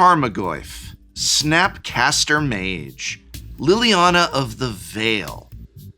Tarmogoyf, Snapcaster Mage, Liliana of the Veil.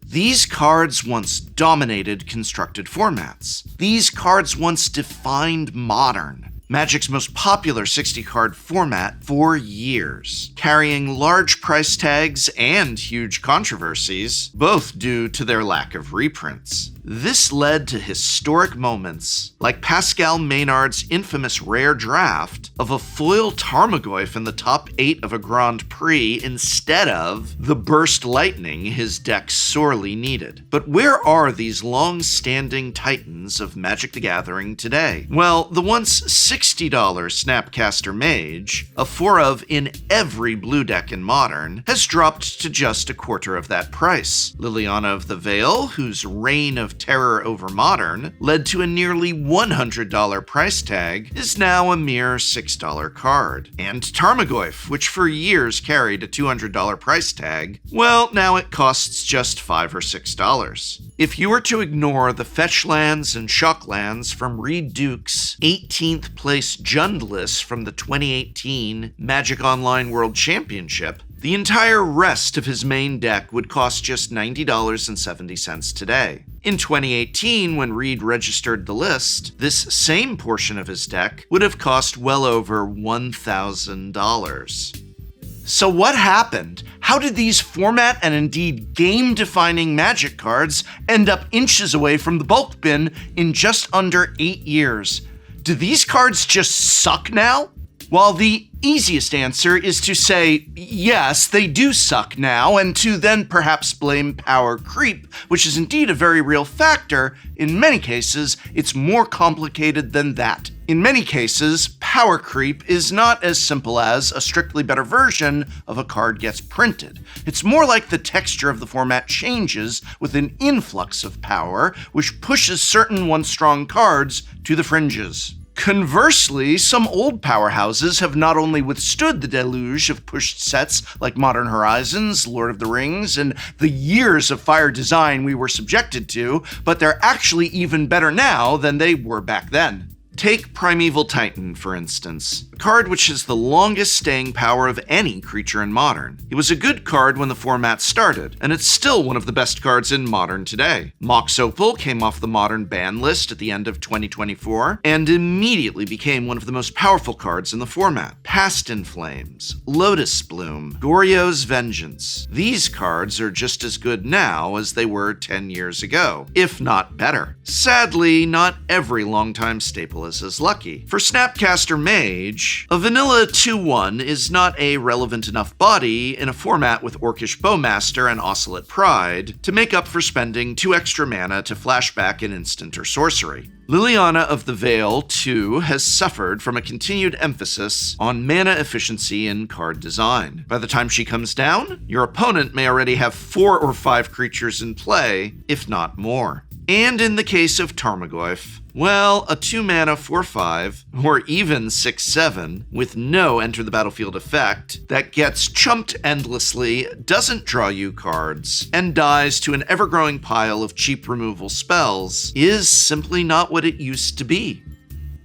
These cards once dominated constructed formats. These cards once defined Modern, Magic's most popular 60-card format for years, carrying large price tags and huge controversies, both due to their lack of reprints. This led to historic moments, like Pascal Maynard's infamous rare draft of a foil Tarmogoyf in the top 8 of a Grand Prix instead of the burst lightning his deck sorely needed. But where are these long-standing titans of Magic the Gathering today? Well, the once $60 Snapcaster Mage, a 4 of in every blue deck in Modern, has dropped to just a quarter of that price. Liliana of the Veil, whose reign of terror over Modern led to a nearly $100 price tag, is now a mere $6 card. And Tarmogoyf, which for years carried a $200 price tag, well, now it costs just $5 or $6. If you were to ignore the fetch lands and shock lands from Reed Duke's 18th place Jund list from the 2018 Magic Online World Championship, the entire rest of his main deck would cost just $90.70 today. In 2018, when Reed registered the list, this same portion of his deck would have cost well over $1,000. So what happened? How did these format and indeed game-defining Magic cards end up inches away from the bulk bin in just under 8 years? Do these cards just suck now? While the easiest answer is to say, yes, they do suck now, and to then perhaps blame power creep, which is indeed a very real factor, in many cases, it's more complicated than that. In many cases, power creep is not as simple as a strictly better version of a card gets printed. It's more like the texture of the format changes with an influx of power, which pushes certain once-strong cards to the fringes. Conversely, some old powerhouses have not only withstood the deluge of pushed sets like Modern Horizons, Lord of the Rings, and the years of fire design we were subjected to, but they're actually even better now than they were back then. Take Primeval Titan, for instance, a card which has the longest staying power of any creature in Modern. It was a good card when the format started, and it's still one of the best cards in Modern today. Mox Opal came off the Modern ban list at the end of 2024, and immediately became one of the most powerful cards in the format. Past in Flames, Lotus Bloom, Goryo's Vengeance. These cards are just as good now as they were 10 years ago, if not better. Sadly, not every longtime staple is as lucky. For Snapcaster Mage, a vanilla 2/1 is not a relevant enough body in a format with Orcish Bowmaster and Oscillate Pride to make up for spending 2 extra mana to flashback an instant or sorcery. Liliana of the Veil, too, has suffered from a continued emphasis on mana efficiency in card design. By the time she comes down, your opponent may already have 4 or 5 creatures in play, if not more. And in the case of Tarmogoyf, well, a 2-mana 4/5, or even 6/7, with no enter the battlefield effect, that gets chumped endlessly, doesn't draw you cards, and dies to an ever-growing pile of cheap removal spells, is simply not what it used to be.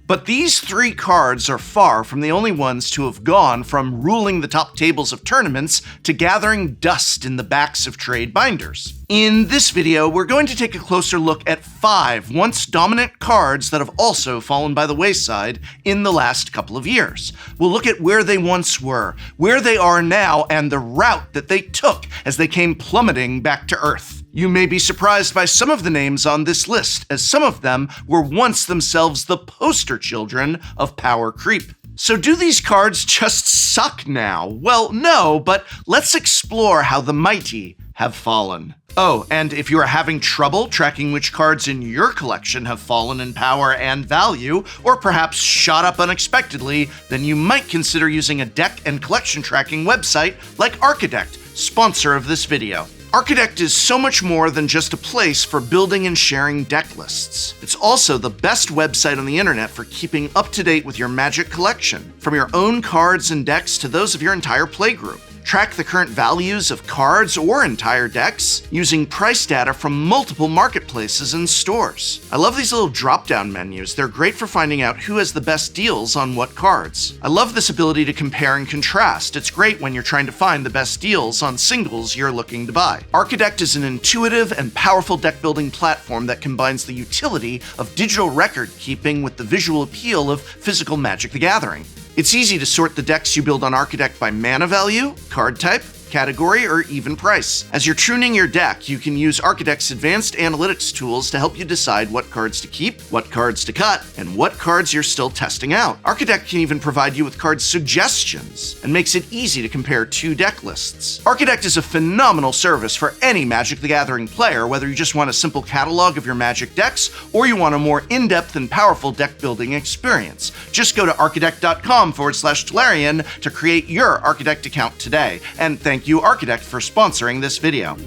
But these 3 cards are far from the only ones to have gone from ruling the top tables of tournaments to gathering dust in the backs of trade binders. In this video, we're going to take a closer look at 5 once dominant cards that have also fallen by the wayside in the last couple of years. We'll look at where they once were, where they are now, and the route that they took as they came plummeting back to Earth. You may be surprised by some of the names on this list, as some of them were once themselves the poster children of power creep. So do these cards just suck now? Well, no, but let's explore how the mighty have fallen. Oh, and if you are having trouble tracking which cards in your collection have fallen in power and value, or perhaps shot up unexpectedly, then you might consider using a deck and collection tracking website like Archidekt, sponsor of this video. Archidekt is so much more than just a place for building and sharing deck lists. It's also the best website on the internet for keeping up to date with your Magic collection, from your own cards and decks to those of your entire playgroup. Track the current values of cards or entire decks using price data from multiple marketplaces and stores. I love these little drop-down menus. They're great for finding out who has the best deals on what cards. I love this ability to compare and contrast. It's great when you're trying to find the best deals on singles you're looking to buy. Archidekt is an intuitive and powerful deck-building platform that combines the utility of digital record keeping with the visual appeal of physical Magic the Gathering. It's easy to sort the decks you build on Archidekt by mana value, card type, category, or even price. As you're tuning your deck, you can use Archidekt's advanced analytics tools to help you decide what cards to keep, what cards to cut, and what cards you're still testing out. Archidekt can even provide you with card suggestions and makes it easy to compare two deck lists. Archidekt is a phenomenal service for any Magic the Gathering player, whether you just want a simple catalog of your Magic decks or you want a more in-depth and powerful deck building experience. Just go to archidekt.com/Tolarian to create your Archidekt account today. And thank you, Archidekt, for sponsoring this video.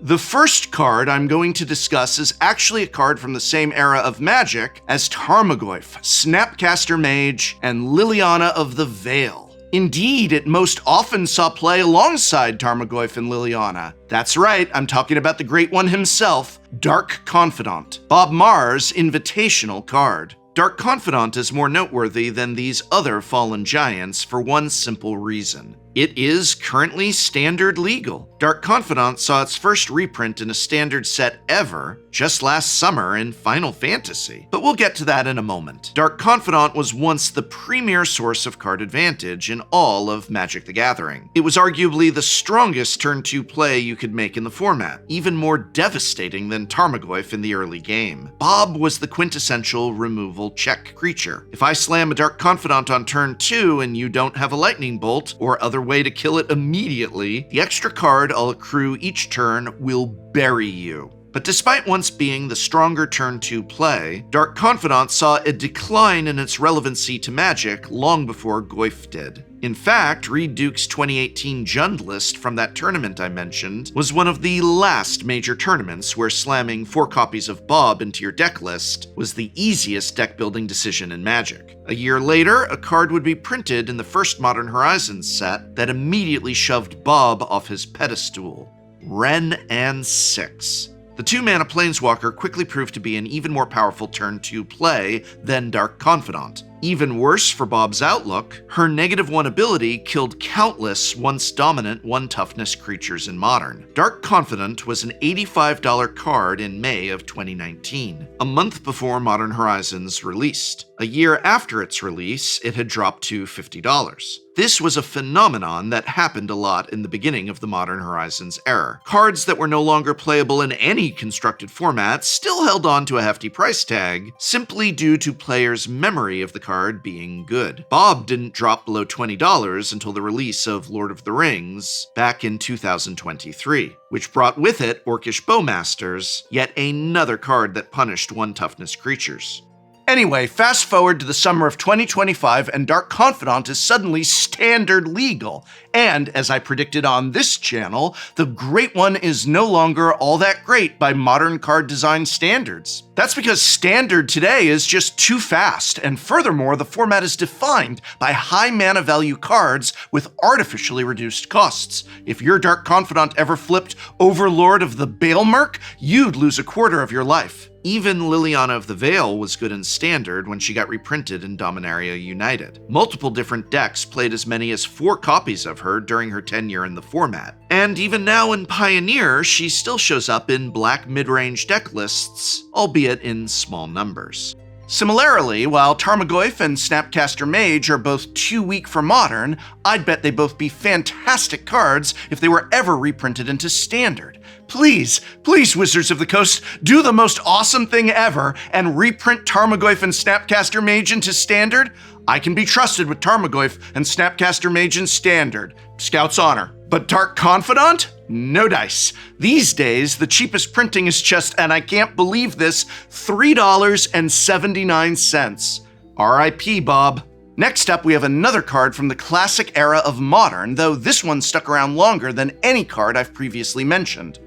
The first card I'm going to discuss is actually a card from the same era of Magic as Tarmogoyf, Snapcaster Mage, and Liliana of the Veil. Indeed, it most often saw play alongside Tarmogoyf and Liliana. That's right, I'm talking about the great one himself, Dark Confidant, Bob Marr's invitational card. Dark Confidant is more noteworthy than these other fallen giants for one simple reason. It is currently standard legal. Dark Confidant saw its first reprint in a standard set ever just last summer in Final Fantasy, but we'll get to that in a moment. Dark Confidant was once the premier source of card advantage in all of Magic the Gathering. It was arguably the strongest turn 2 play you could make in the format, even more devastating than Tarmogoyf in the early game. Bob was the quintessential removal check creature. If I slam a Dark Confidant on turn 2 and you don't have a lightning bolt or other way to kill it immediately, the extra card I'll accrue each turn will bury you. But despite once being the stronger turn 2 play, Dark Confidant saw a decline in its relevancy to Magic long before Goyf did. In fact, Reed Duke's 2018 Jund list from that tournament I mentioned was one of the last major tournaments where slamming 4 copies of Bob into your deck list was the easiest deck building decision in Magic. A year later, a card would be printed in the first Modern Horizons set that immediately shoved Bob off his pedestal. Wrenn and 6. The 2-mana Planeswalker quickly proved to be an even more powerful turn 2 play than Dark Confidant. Even worse for Bob's outlook, her -1 ability killed countless once dominant 1 toughness creatures in Modern. Dark Confidant was an $85 card in May of 2019, a month before Modern Horizons released. A year after its release, it had dropped to $50. This was a phenomenon that happened a lot in the beginning of the Modern Horizons era. Cards that were no longer playable in any constructed format still held on to a hefty price tag, simply due to players' memory of the card being good. Bob didn't drop below $20 until the release of Lord of the Rings back in 2023, which brought with it Orcish Bowmasters, yet another card that punished 1 toughness creatures. Anyway, fast forward to the summer of 2025 and Dark Confidant is suddenly standard legal. And, as I predicted on this channel, the Great One is no longer all that great by modern card design standards. That's because standard today is just too fast, and furthermore, the format is defined by high mana value cards with artificially reduced costs. If your Dark Confidant ever flipped Overlord of the Baelmerk, you'd lose a quarter of your life. Even Liliana of the Veil was good in Standard when she got reprinted in Dominaria United. Multiple different decks played as many as 4 copies of her during her tenure in the format. And even now in Pioneer, she still shows up in black mid-range deck lists, albeit in small numbers. Similarly, while Tarmogoyf and Snapcaster Mage are both too weak for Modern, I'd bet they'd both be fantastic cards if they were ever reprinted into Standard. Please, please, Wizards of the Coast, do the most awesome thing ever and reprint Tarmogoyf and Snapcaster Mage into Standard. I can be trusted with Tarmogoyf and Snapcaster Mage in Standard. Scout's honor. But Dark Confidant? No dice. These days, the cheapest printing is just, and I can't believe this, $3.79. R.I.P. Bob. Next up, we have another card from the classic era of Modern, though this one stuck around longer than any card I've previously mentioned.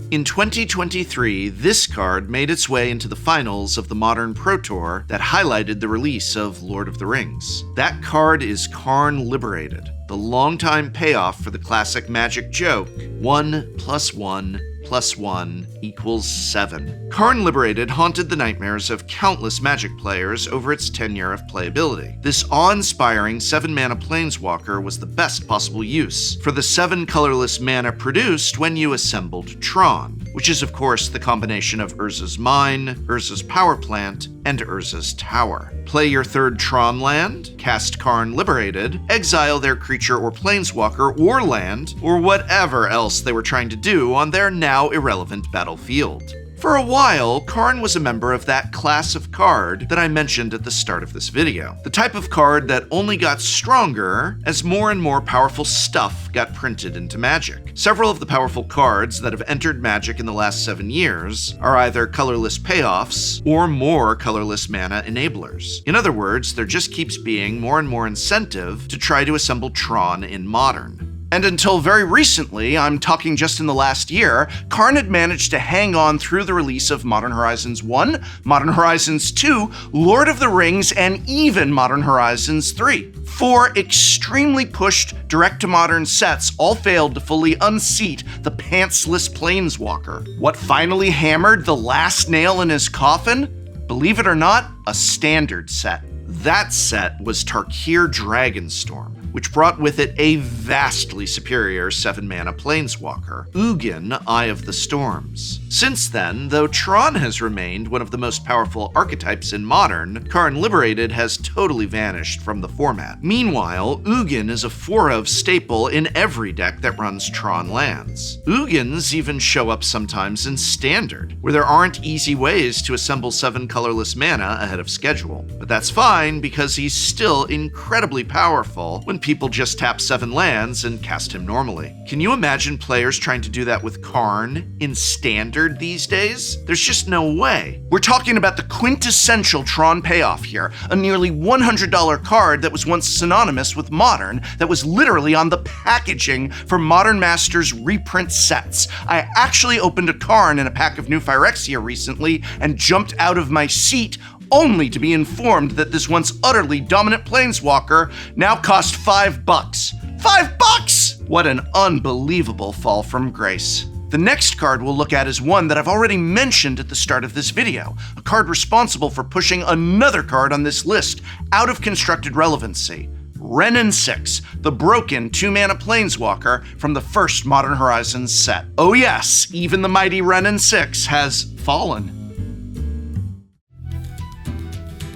In 2023, this card made its way into the finals of the Modern Pro Tour that highlighted the release of Lord of the Rings. That card is Karn Liberated, the longtime payoff for the classic Magic joke, 1 + 1 + 1 = 7. Karn Liberated haunted the nightmares of countless Magic players over its tenure of playability. This awe-inspiring 7-mana planeswalker was the best possible use for the 7 colorless mana produced when you assembled Tron, which is of course the combination of Urza's Mine, Urza's Power Plant, and Urza's Tower. Play your 3rd Tron land, cast Karn Liberated, exile their creature or planeswalker or land, or whatever else they were trying to do on their now irrelevant battlefield. For a while, Karn was a member of that class of card that I mentioned at the start of this video. The type of card that only got stronger as more and more powerful stuff got printed into Magic. Several of the powerful cards that have entered Magic in the last 7 years are either colorless payoffs or more colorless mana enablers. In other words, there just keeps being more and more incentive to try to assemble Tron in Modern. And until very recently, I'm talking just in the last year, Karn had managed to hang on through the release of Modern Horizons 1, Modern Horizons 2, Lord of the Rings, and even Modern Horizons 3. 4 extremely pushed direct-to-modern sets all failed to fully unseat the pantsless planeswalker. What finally hammered the last nail in his coffin? Believe it or not, a standard set. That set was Tarkir Dragonstorm, which brought with it a vastly superior 7-mana planeswalker, Ugin, Eye of the Storms. Since then, though Tron has remained one of the most powerful archetypes in Modern, Karn Liberated has totally vanished from the format. Meanwhile, Ugin is a 4-of staple in every deck that runs Tron lands. Ugins even show up sometimes in Standard, where there aren't easy ways to assemble 7 colorless mana ahead of schedule. But that's fine, because he's still incredibly powerful when people just tap 7 lands and cast him normally. Can you imagine players trying to do that with Karn in Standard these days? There's just no way. We're talking about the quintessential Tron payoff here, a nearly $100 card that was once synonymous with Modern, that was literally on the packaging for Modern Masters reprint sets. I actually opened a Karn in a pack of New Phyrexia recently and jumped out of my seat only to be informed that this once utterly dominant planeswalker now cost $5. $5! What an unbelievable fall from grace. The next card we'll look at is one that I've already mentioned at the start of this video, a card responsible for pushing another card on this list out of constructed relevancy. Wrenn 6, the broken 2-mana planeswalker from the first Modern Horizons set. Oh yes, even the mighty Wrenn 6 has fallen.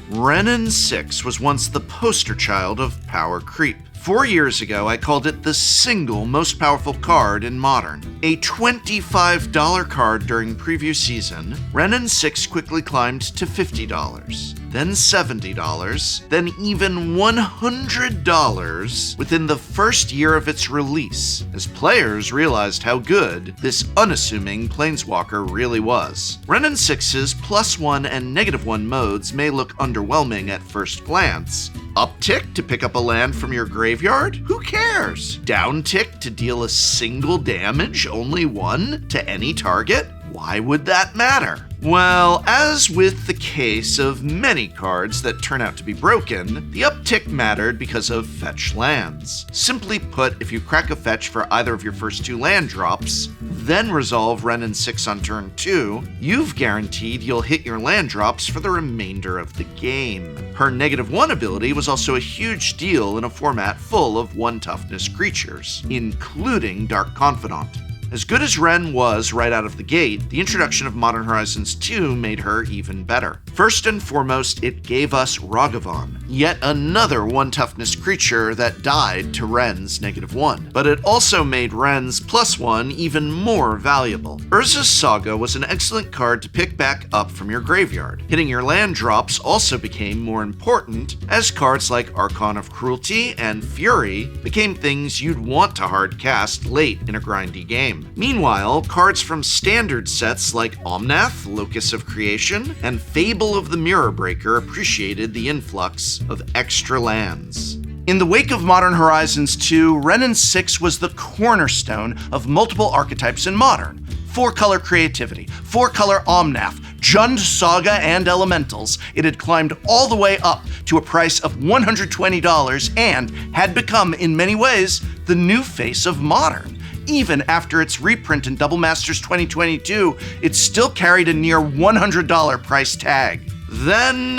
Wrenn 6 was once the poster child of power creep. 4 years ago, I called it the single most powerful card in Modern. A $25 card during preview season, Wrenn 6 quickly climbed to $50, then $70, then even $100 within the first year of its release, as players realized how good this unassuming planeswalker really was. Wrenn 6's +1 and -1 modes may look underwhelming at first glance. Uptick to pick up a land from your graveyard? Who cares? Downtick to deal a single damage, only 1, to any target? Why would that matter? Well, as with the case of many cards that turn out to be broken, the uptick mattered because of fetch lands. Simply put, if you crack a fetch for either of your first 2 land drops, then resolve Wrenn 6 on turn 2, you've guaranteed you'll hit your land drops for the remainder of the game. Her -1 ability was also a huge deal in a format full of 1 toughness creatures, including Dark Confidant. As good as Wrenn was right out of the gate, the introduction of Modern Horizons 2 made her even better. First and foremost, it gave us Ragavan, yet another 1 toughness creature that died to Wrenn's -1. But it also made Wrenn's +1 even more valuable. Urza's Saga was an excellent card to pick back up from your graveyard. Hitting your land drops also became more important, as cards like Archon of Cruelty and Fury became things you'd want to hard cast late in a grindy game. Meanwhile, cards from standard sets like Omnath, Locus of Creation, and Fable of the Mirror Breaker appreciated the influx of extra lands. In the wake of Modern Horizons 2, Wrenn 6 was the cornerstone of multiple archetypes in Modern. 4-color creativity, 4-color Omnath, Jund Saga, and Elementals, it had climbed all the way up to a price of $120 and had become, in many ways, the new face of Modern. Even after its reprint in Double Masters 2022, it still carried a near $100 price tag. Then,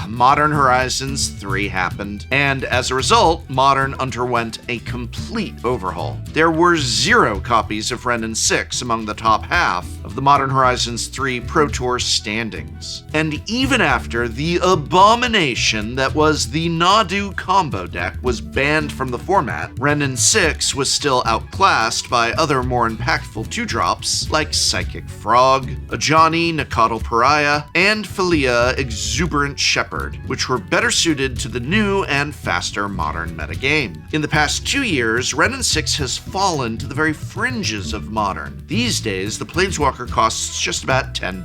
Modern Horizons 3 happened, and as a result, Modern underwent a complete overhaul. There were 0 copies of Wrenn 6 among the top half of the Modern Horizons 3 Pro Tour standings. And even after the abomination that was the Nadu combo deck was banned from the format, Wrenn 6 was still outclassed by other more impactful 2-drops like Psychic Frog, Ajani Nakatl Pariah, and Felia Exuberant Shepherd, which were better suited to the new and faster Modern metagame. In the past 2 years, Wrenn 6 has fallen to the very fringes of Modern. These days, the Planeswalker costs just about $10,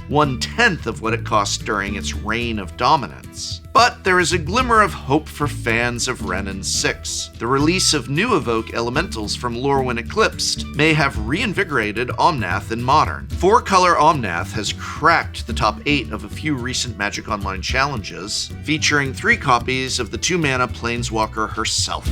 1/10 of what it cost during its reign of dominance. But there is a glimmer of hope for fans of Wrenn 6. The release of new Evoke Elementals from Lorwyn Eclipsed may have reinvigorated Omnath in Modern. 4-color Omnath has cracked the top 8 of a few recent Magic Online challenges, featuring 3 copies of the 2-mana Planeswalker herself.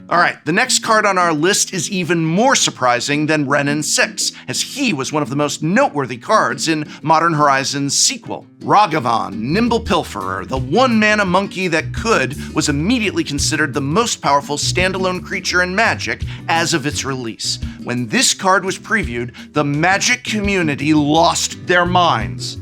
Alright, the next card on our list is even more surprising than Wrenn 6, as he was one of the most noteworthy cards in Modern Horizons' sequel. Ragavan, Nimble Pilferer, the 1-mana monkey that could, was immediately considered the most powerful standalone creature in Magic as of its release. When this card was previewed, the Magic community lost their minds.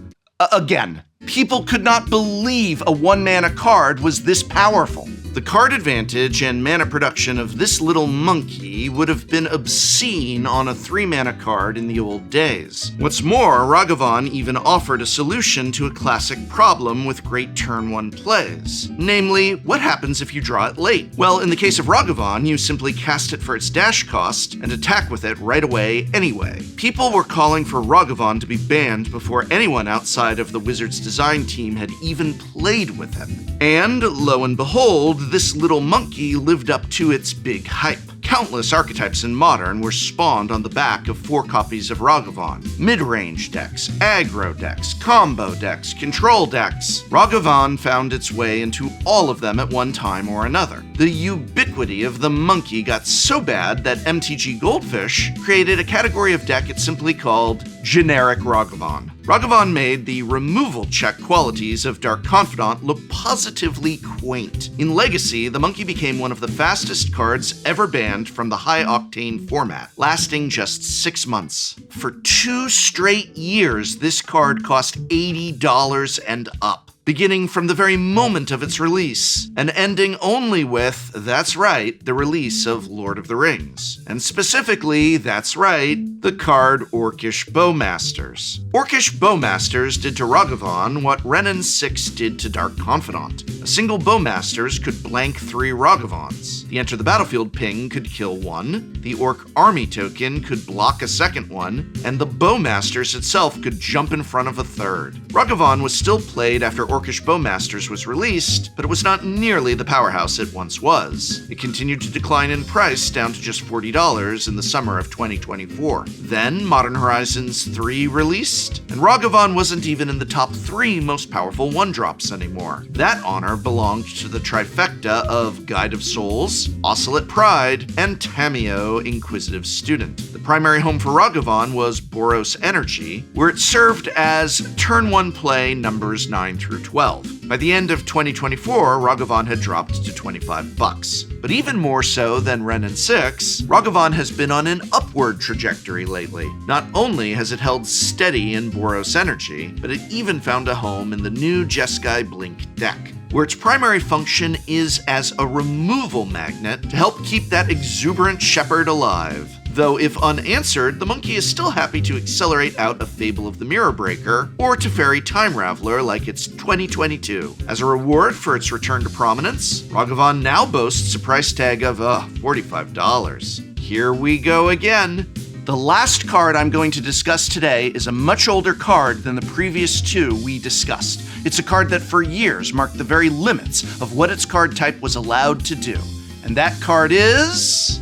Again, people could not believe a 1-mana card was this powerful. The card advantage and mana production of this little monkey would have been obscene on a 3-mana card in the old days. What's more, Ragavan even offered a solution to a classic problem with great turn 1 plays. Namely, what happens if you draw it late? Well, in the case of Ragavan, you simply cast it for its dash cost and attack with it right away anyway. People were calling for Ragavan to be banned before anyone outside of the Wizards design team had even played with him. And lo and behold, this little monkey lived up to its big hype. Countless archetypes in Modern were spawned on the back of 4 copies of Ragavan. Mid-range decks, aggro decks, combo decks, control decks. Ragavan found its way into all of them at one time or another. The ubiquity of the monkey got so bad that MTG Goldfish created a category of deck it simply called Generic Ragavan. Ragavan made the removal check qualities of Dark Confidant look positively quaint. In Legacy, the monkey became one of the fastest cards ever banned from the high-octane format, lasting just 6 months. For 2 straight years, this card cost $80 and up, beginning from the very moment of its release, and ending only with, that's right, the release of Lord of the Rings. And specifically, that's right, the card Orcish Bowmasters. Orcish Bowmasters did to Ragavan what Wrenn 6 did to Dark Confidant. A single Bowmasters could blank 3 Ragavans. The Enter the Battlefield ping could kill 1, the Orc Army token could block a second one, and the Bowmasters itself could jump in front of a third. Ragavan was still played after Orcish Bowmasters was released, but it was not nearly the powerhouse it once was. It continued to decline in price down to just $40 in the summer of 2024. Then Modern Horizons 3 released, and Ragavan wasn't even in the top 3 most powerful 1-drops anymore. That honor belonged to the trifecta of Guide of Souls, Oscillate Pride, and Tamiyo Inquisitive Student. The primary home for Ragavan was Boros Energy, where it served as turn 1 play numbers 9 through 12. By the end of 2024, Ragavan had dropped to $25. But even more so than Wrenn 6, Ragavan has been on an upward trajectory lately. Not only has it held steady in Boros Energy, but it even found a home in the new Jeskai Blink deck, where its primary function is as a removal magnet to help keep that exuberant shepherd alive. Though if unanswered, the monkey is still happy to accelerate out a Fable of the Mirror Breaker or Teferi Time Raveler like it's 2022. As a reward for its return to prominence, Ragavan now boasts a price tag of $45. Here we go again. The last card I'm going to discuss today is a much older card than the previous 2 we discussed. It's a card that for years marked the very limits of what its card type was allowed to do. And that card is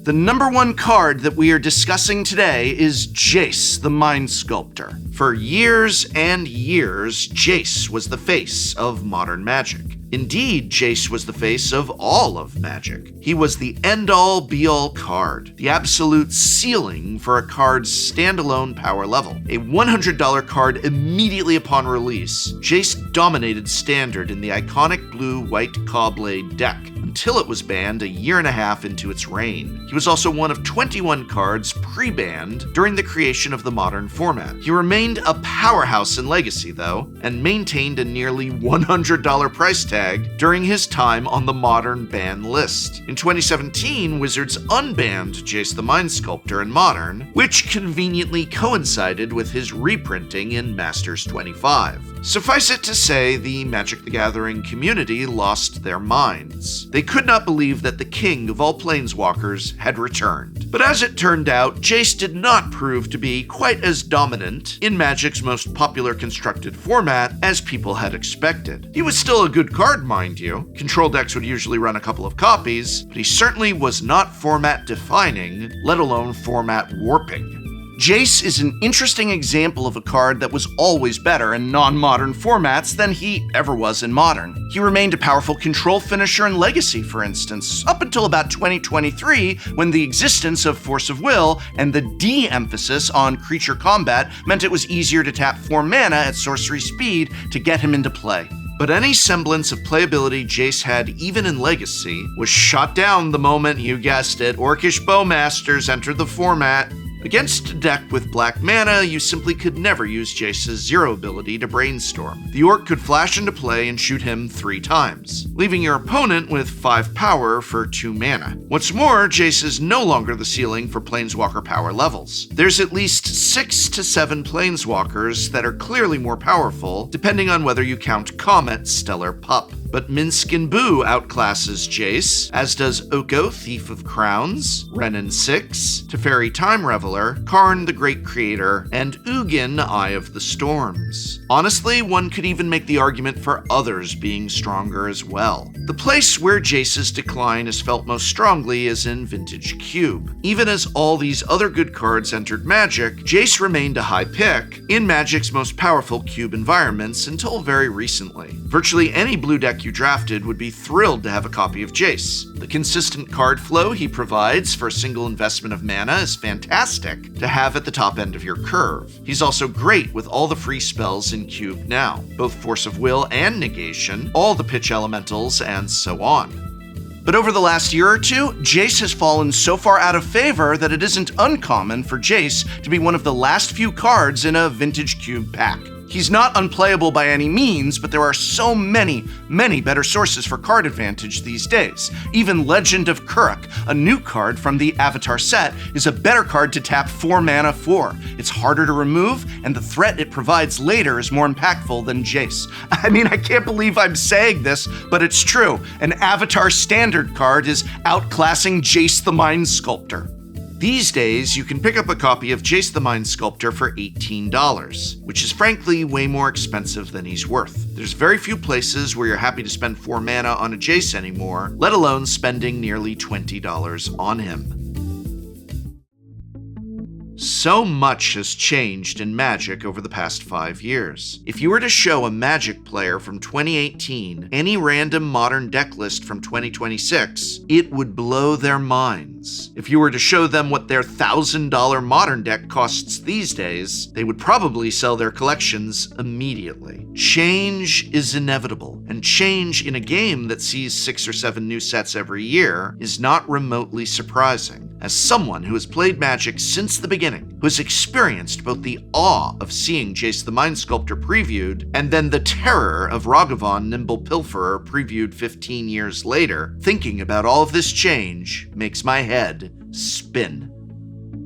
The number one card that we are discussing today is Jace, the Mind Sculptor. For years and years, Jace was the face of modern Magic. Indeed, Jace was the face of all of Magic. He was the end-all, be-all card, the absolute ceiling for a card's standalone power level. A $100 card immediately upon release, Jace dominated Standard in the iconic blue-white Cawblade deck, until it was banned a year and a half into its reign. He was also one of 21 cards pre-banned during the creation of the modern format. He remained a powerhouse in Legacy, though, and maintained a nearly $100 price tag during his time on the modern ban list. In 2017, Wizards unbanned Jace the Mind Sculptor in Modern, which conveniently coincided with his reprinting in Masters 25. Suffice it to say, the Magic the Gathering community lost their minds. They could not believe that the king of all planeswalkers had returned. But as it turned out, Jace did not prove to be quite as dominant in Magic's most popular constructed format as people had expected. He was still a good card, mind you. Control decks would usually run a couple of copies, but he certainly was not format defining, let alone format warping. Jace is an interesting example of a card that was always better in non-modern formats than he ever was in Modern. He remained a powerful control finisher in Legacy, for instance, up until about 2023, when the existence of Force of Will and the de-emphasis on creature combat meant it was easier to tap 4 mana at sorcery speed to get him into play. But any semblance of playability Jace had even in Legacy was shot down the moment, you guessed it, Orcish Bowmasters entered the format. Against a deck with black mana, you simply could never use Jace's 0 ability to brainstorm. The Orc could flash into play and shoot him 3 times, leaving your opponent with 5 power for 2 mana. What's more, Jace is no longer the ceiling for Planeswalker power levels. There's at least 6 to 7 Planeswalkers that are clearly more powerful, depending on whether you count Comet, Stellar Pup. But Minsc and Boo outclasses Jace, as does Oko, Thief of Crowns, Wrenn 6, Teferi Time Reveler, Karn the Great Creator, and Ugin, Eye of the Storms. Honestly, one could even make the argument for others being stronger as well. The place where Jace's decline is felt most strongly is in Vintage Cube. Even as all these other good cards entered Magic, Jace remained a high pick in Magic's most powerful Cube environments until very recently. Virtually any blue deck you drafted would be thrilled to have a copy of Jace. The consistent card flow he provides for a single investment of mana is fantastic to have at the top end of your curve. He's also great with all the free spells in Cube now, both Force of Will and Negation, all the pitch elementals, and so on. But over the last year or two, Jace has fallen so far out of favor that it isn't uncommon for Jace to be one of the last few cards in a Vintage Cube pack. He's not unplayable by any means, but there are so many better sources for card advantage these days. Even Legend of Kuruk, a new card from the Avatar set, is a better card to tap 4 mana for. It's harder to remove, and the threat it provides later is more impactful than Jace. I mean, I can't believe I'm saying this, but it's true. An Avatar standard card is outclassing Jace the Mind Sculptor. These days, you can pick up a copy of Jace the Mind Sculptor for $18, which is frankly way more expensive than he's worth. There's very few places where you're happy to spend 4 mana on a Jace anymore, let alone spending nearly $20 on him. So much has changed in Magic over the past 5 years. If you were to show a Magic player from 2018 any random modern deck list from 2026, it would blow their minds. If you were to show them what their $1,000 modern deck costs these days, they would probably sell their collections immediately. Change is inevitable, and change in a game that sees 6 or 7 new sets every year is not remotely surprising. As someone who has played Magic since the beginning, who has experienced both the awe of seeing Jace the Mind Sculptor previewed, and then the terror of Ragavan Nimble Pilferer previewed 15 years later, thinking about all of this change makes my head spin.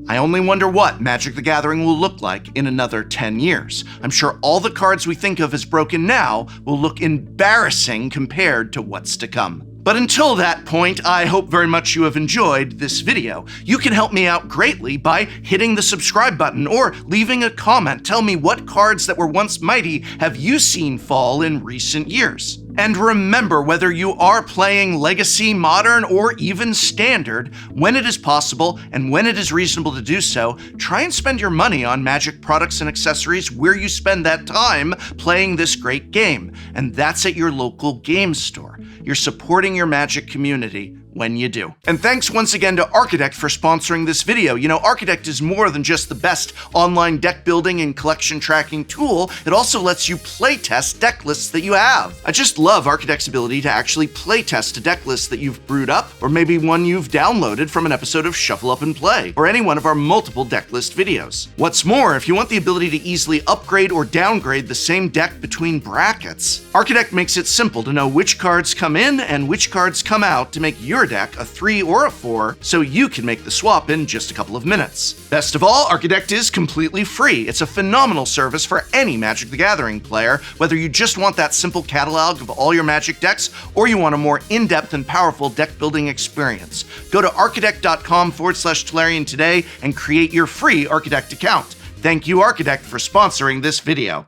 I only wonder what Magic the Gathering will look like in another 10 years. I'm sure all the cards we think of as broken now will look embarrassing compared to what's to come. But until that point, I hope very much you have enjoyed this video. You can help me out greatly by hitting the subscribe button or leaving a comment. Tell me what cards that were once mighty have you seen fall in recent years. And remember, whether you are playing Legacy, Modern, or even Standard, when it is possible and when it is reasonable to do so, try and spend your money on Magic products and accessories where you spend that time playing this great game, and that's at your local game store. You're supporting your Magic community when you do. And thanks once again to Archidekt for sponsoring this video. You know, Archidekt is more than just the best online deck building and collection tracking tool. It also lets you playtest deck lists that you have. I just love Archidekt's ability to actually playtest a deck list that you've brewed up, or maybe one you've downloaded from an episode of Shuffle Up and Play, or any one of our multiple deck list videos. What's more, if you want the ability to easily upgrade or downgrade the same deck between brackets, Archidekt makes it simple to know which cards come in and which cards come out to make your deck a 3 or a 4, so you can make the swap in just a couple of minutes. Best of all, Archidekt is completely free. It's a phenomenal service for any Magic the Gathering player, whether you just want that simple catalog of all your Magic decks, or you want a more in-depth and powerful deck building experience. Go to archidekt.com/Tolarian today and create your free Archidekt account. Thank you, Archidekt, for sponsoring this video.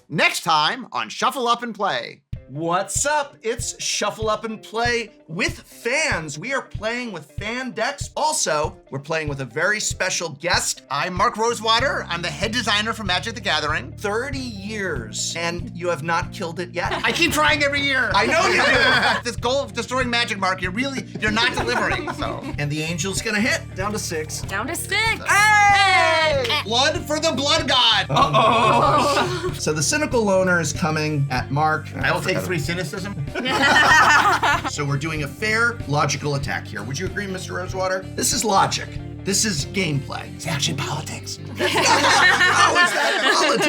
Next time on Shuffle Up and Play. What's up? It's Shuffle Up and Play with fans. We are playing with fan decks. Also, we're playing with a very special guest. I'm Mark Rosewater. I'm the head designer for Magic the Gathering. 30 years, and you have not killed it yet. I keep trying every year. I know you do. This goal of destroying Magic, Mark, you're not delivering. So. And the angel's gonna hit. Down to 6. Down to 6. Hey! Blood for the blood god. Uh-oh. So the cynical loner is coming at Mark. I will take 3 cynicism. So we're doing a fair, logical attack here. Would you agree, Mr. Rosewater? This is logic. This is gameplay. It's actually politics. How is that politics?